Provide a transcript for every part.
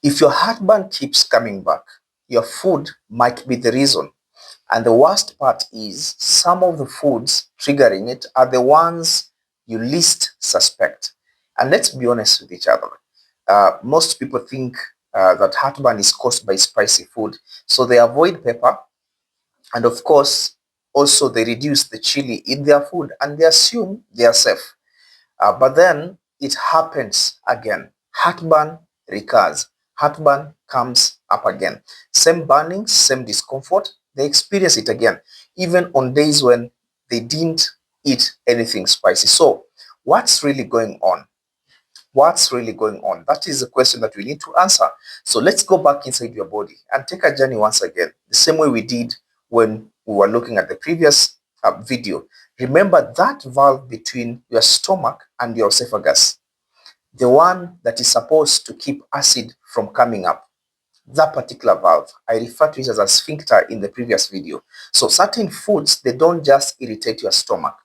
If your heartburn keeps coming back, your food might be the reason. And the worst part is some of the foods triggering it are the ones you least suspect. And let's be honest with each other. Most people think that heartburn is caused by spicy food. So they avoid pepper. And of course, also they reduce the chili in their food and they assume they are safe. But then it happens again. Heartburn recurs. Heartburn comes up again. Same burning, same discomfort. They experience it again, even on days when they didn't eat anything spicy. So, what's really going on? What's really going on? That is the question that we need to answer. So let's go back inside your body and take a journey once again, the same way we did when we were looking at the previous video. Remember that valve between your stomach and your esophagus, the one that is supposed to keep acid from coming up. That particular valve, I refer to it as a sphincter in the previous video. So certain foods, they don't just irritate your stomach.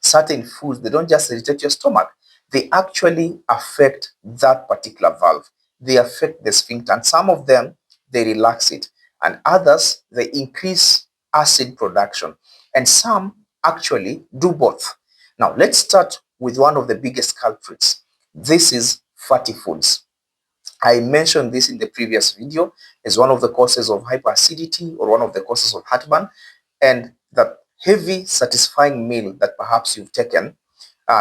Certain foods, they don't just irritate your stomach, they actually affect that particular valve. They affect the sphincter, and some of them, they relax it, and others, they increase acid production, and some actually do both. Now, let's start with one of the biggest culprits. This is fatty foods. I mentioned this in the previous video as one of the causes of hyperacidity or one of the causes of heartburn, and that heavy, satisfying meal that perhaps you've taken,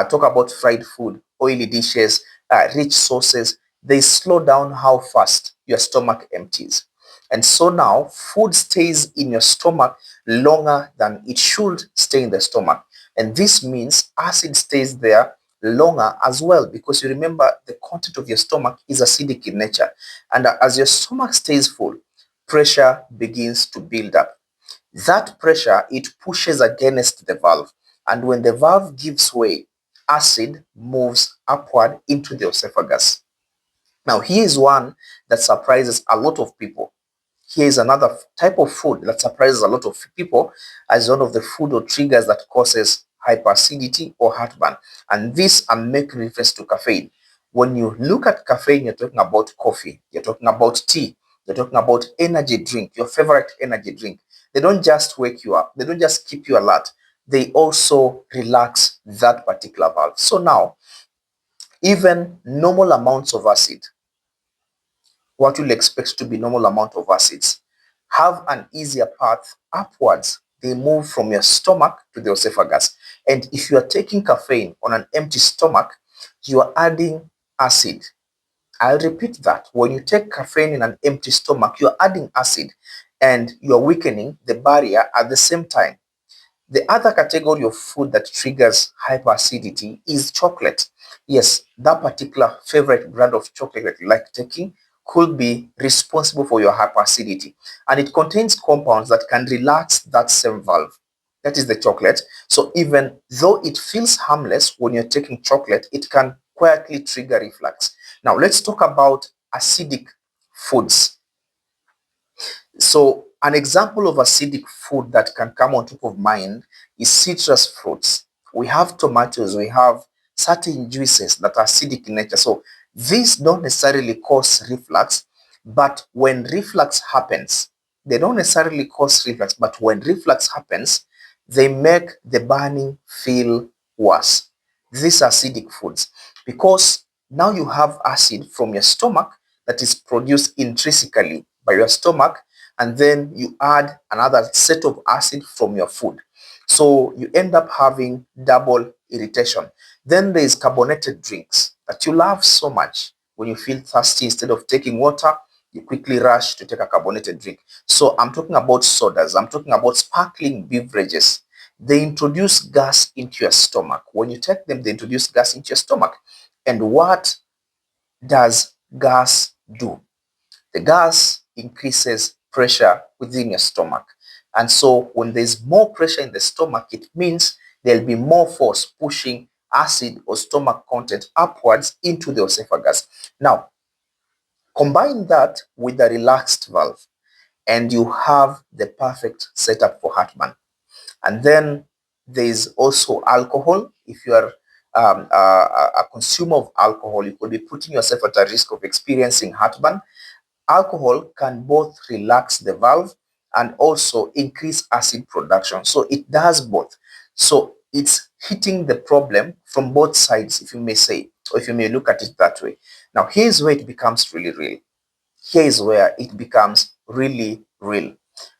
talk about fried food, oily dishes, rich sauces, they slow down how fast your stomach empties. And so now food stays in your stomach longer than it should stay in the stomach. And this means acid stays there longer as well, because you remember the content of your stomach is acidic in nature. And as your stomach stays full, pressure begins to build up. That pressure, it pushes against the valve. And when the valve gives way, acid moves upward into the esophagus. Now, here is one that surprises a lot of people. Here is another type of food that surprises a lot of people as one of the food or triggers that causes hyperacidity or heartburn. And this, I'm making reference to caffeine. When you look at caffeine, you're talking about coffee, you're talking about tea, you're talking about energy drink, your favorite energy drink. They don't just wake you up, they don't just keep you alert, they also relax that particular valve. So now, even normal amounts of acid, what you'll expect to be normal amount of acids, have an easier path upwards. They move from your stomach to the esophagus. And if you are taking caffeine on an empty stomach, you are adding acid. I'll repeat that. When you take caffeine in an empty stomach, you're adding acid and you're weakening the barrier at the same time. The other category of food that triggers hyperacidity is chocolate. Yes, that particular favorite brand of chocolate that you like taking could be responsible for your hyperacidity. And it contains compounds that can relax that same valve. That is the chocolate. So even though it feels harmless when you're taking chocolate, it can quietly trigger reflux. Now let's talk about acidic foods. So an example of acidic food that can come on top of mind is citrus fruits. We have tomatoes, we have certain juices that are acidic in nature. So these don't necessarily cause reflux, but when reflux happens, they don't necessarily cause reflux, but when reflux happens, they make the burning feel worse. These acidic foods, because now you have acid from your stomach that is produced intrinsically by your stomach, and then you add another set of acid from your food. So you end up having double irritation. Then there is carbonated drinks that you love so much. When you feel thirsty, instead of taking water, you quickly rush to take a carbonated drink. So I'm talking about sodas. I'm talking about sparkling beverages. They introduce gas into your stomach. When you take them, they introduce gas into your stomach. And what does gas do? The gas increases pressure within your stomach. And so when there's more pressure in the stomach, it means there'll be more force pushing acid or stomach content upwards into the esophagus. Now, combine that with a relaxed valve, and you have the perfect setup for heartburn. And then there is also alcohol. If you are a consumer of alcohol, you could be putting yourself at a risk of experiencing heartburn. Alcohol can both relax the valve and also increase acid production. So it does both. So it's hitting the problem from both sides, if you may say, or if you may look at it that way. Now, here's where it becomes really real. Here is where it becomes really real.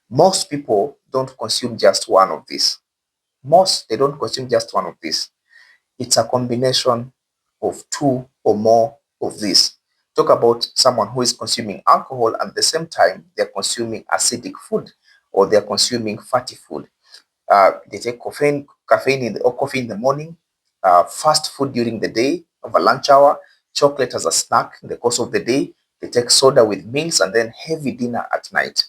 Most people don't consume just one of these. They don't consume just one of these. It's a combination of two or more of these. Talk about someone who is consuming alcohol at the same time they're consuming acidic food or they're consuming fatty food. They take caffeine or coffee in the morning, fast food during the day of a lunch hour, chocolate as a snack in the course of the day. They take soda with meals and then heavy dinner at night.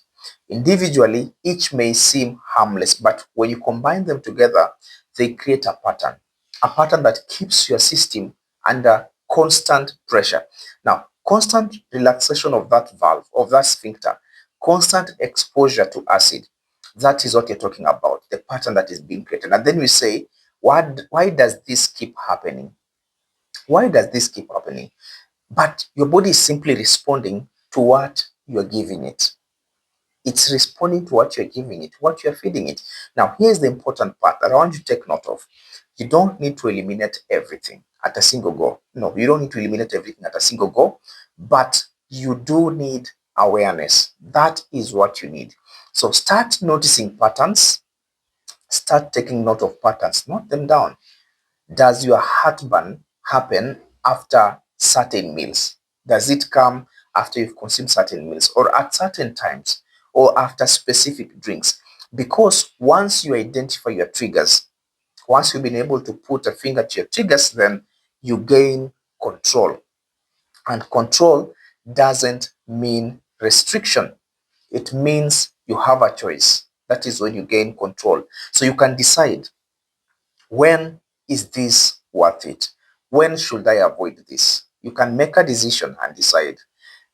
Individually, each may seem harmless, but when you combine them together, they create a pattern that keeps your system under constant pressure. Now, constant relaxation of that valve, of that sphincter, constant exposure to acid, that is what you're talking about, the pattern that is being created. And then we say, why does this keep happening? Why does this keep happening? But your body is simply responding to what you're giving it. It's responding to what you're giving it, what you're feeding it. Now, here's the important part that I want you to take note of. You don't need to eliminate everything at a single go. No, you don't need to eliminate everything at a single go, but you do need awareness. That is what you need. So start noticing patterns, start taking note of patterns, note them down. Does your heartburn happen after certain meals? Does it come after you've consumed certain meals or at certain times or after specific drinks? Because once you identify your triggers, once you've been able to put a finger to your triggers, then you gain control. And control doesn't mean restriction. It means you have a choice. That is when you gain control. So you can decide, when is this worth it? When should I avoid this? You can make a decision and decide.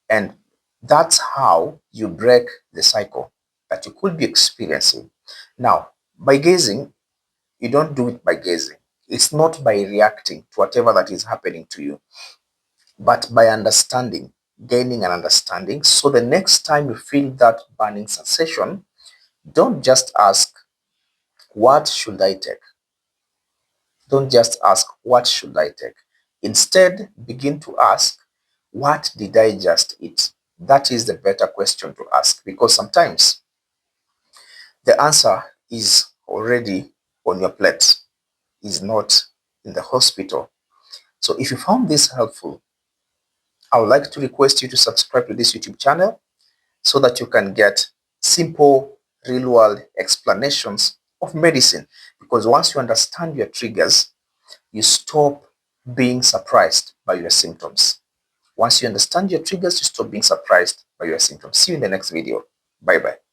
And that's how you break the cycle that you could be experiencing. Now, by gazing, you don't do it by gazing. It's not by reacting to whatever that is happening to you, but by understanding, gaining an understanding. So the next time you feel that burning sensation, don't just ask, what should I take? Don't just ask, what should I take? Instead, begin to ask, what did I just eat? That is the better question to ask, because sometimes the answer is already on your plate, is not in the hospital. So if you found this helpful, I would like to request you to subscribe to this YouTube channel so that you can get simple, real-world explanations of medicine. Because once you understand your triggers, you stop being surprised by your symptoms. Once you understand your triggers, you stop being surprised by your symptoms. See you in the next video. Bye-bye.